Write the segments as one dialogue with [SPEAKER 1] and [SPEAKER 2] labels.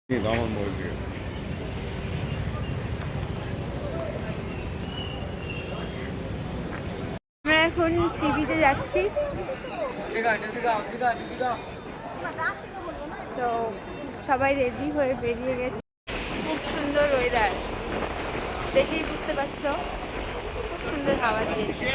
[SPEAKER 1] 나만 먹을게요.
[SPEAKER 2] আমরা এখন সিবিতে যাচ্ছি। তো সবাই রেডি হয়ে বেরিয়ে গেছে। খুব সুন্দর ওয়েদার, দেখেই বুঝতে পারছো। খুব সুন্দর হাওয়া দিয়েছে।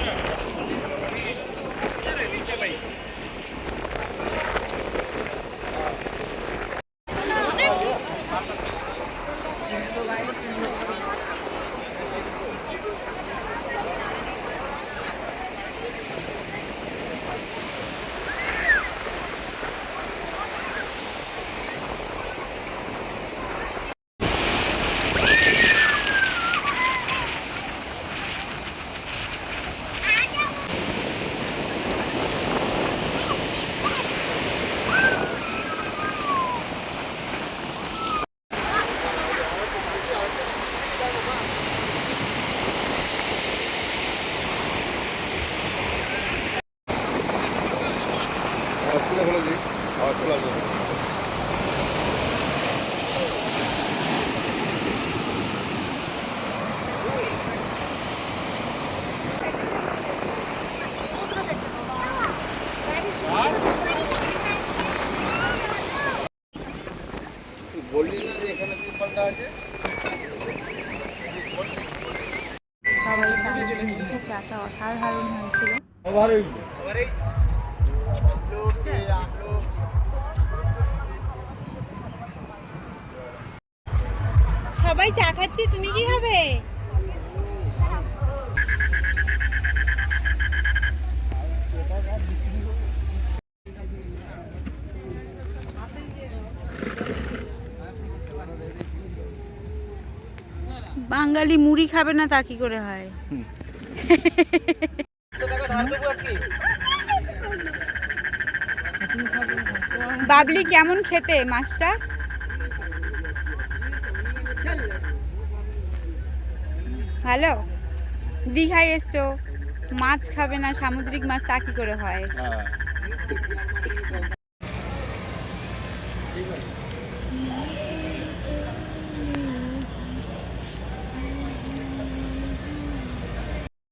[SPEAKER 1] খুলে ফেলে দিই, আবার খোলা যাবে। বললি না যে এখানে 3 আছে?
[SPEAKER 2] সবাই চলে এসেছে। চাটা অসাধারণ হয়েছিল। সবাই চা খাচ্ছে, তুমি কি খাবে? বাঙালি মুড়ি খাবে না তা কি করে হয়? বাবলি কেমন খেতে মাছটা? ভালো। দীঘায় এসছো, মাছ খাবে না, সামুদ্রিক মাছ তা কি করে হয়?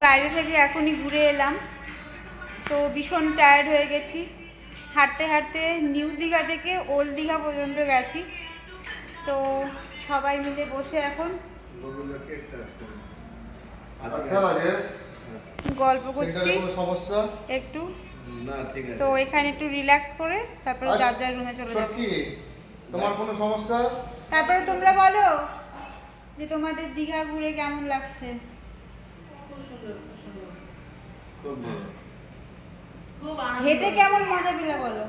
[SPEAKER 2] বাইরে থেকে এখনই ঘুরে এলাম, তো ভীষণ টায়ার্ড হয়ে গেছি। হাঁটতে হাঁটতে নিউ দীঘা থেকে ওল্ড দীঘা পর্যন্ত গেছি। তো সবাই মিলে বসে এখন গল্প করছি একটু। তো এখানে একটু রিল্যাক্স করে তারপরে যার যার রুমে চলে যাবো।
[SPEAKER 1] তোমার কোনো সমস্যা?
[SPEAKER 2] তারপরে তোমরা বলো যে তোমাদের দীঘা ঘুরে কেমন লাগছে। হেঁটে কেমন মজা পেলে বলো।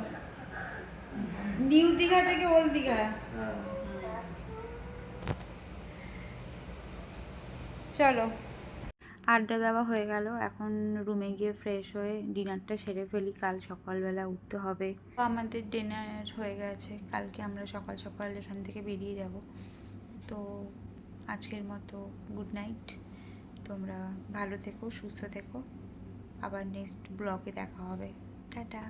[SPEAKER 2] নিউ দীঘা থেকে ওল্ড দীঘা। চলো, আড্ডা দেওয়া হয়ে গেল। এখন রুমে গিয়ে ফ্রেশ হয়ে ডিনারটা সেরে ফেলি, কাল সকালবেলা উঠতে হবে। আমাদের ডিনার হয়ে গেছে, কালকে আমরা সকাল সকাল এখান থেকে বেরিয়ে যাব। তো আজকের মতো গুড নাইট। তোমরা ভালো থেকো, সুস্থ থেকো। আবার নেক্সট ব্লগে দেখা হবে। টাটা।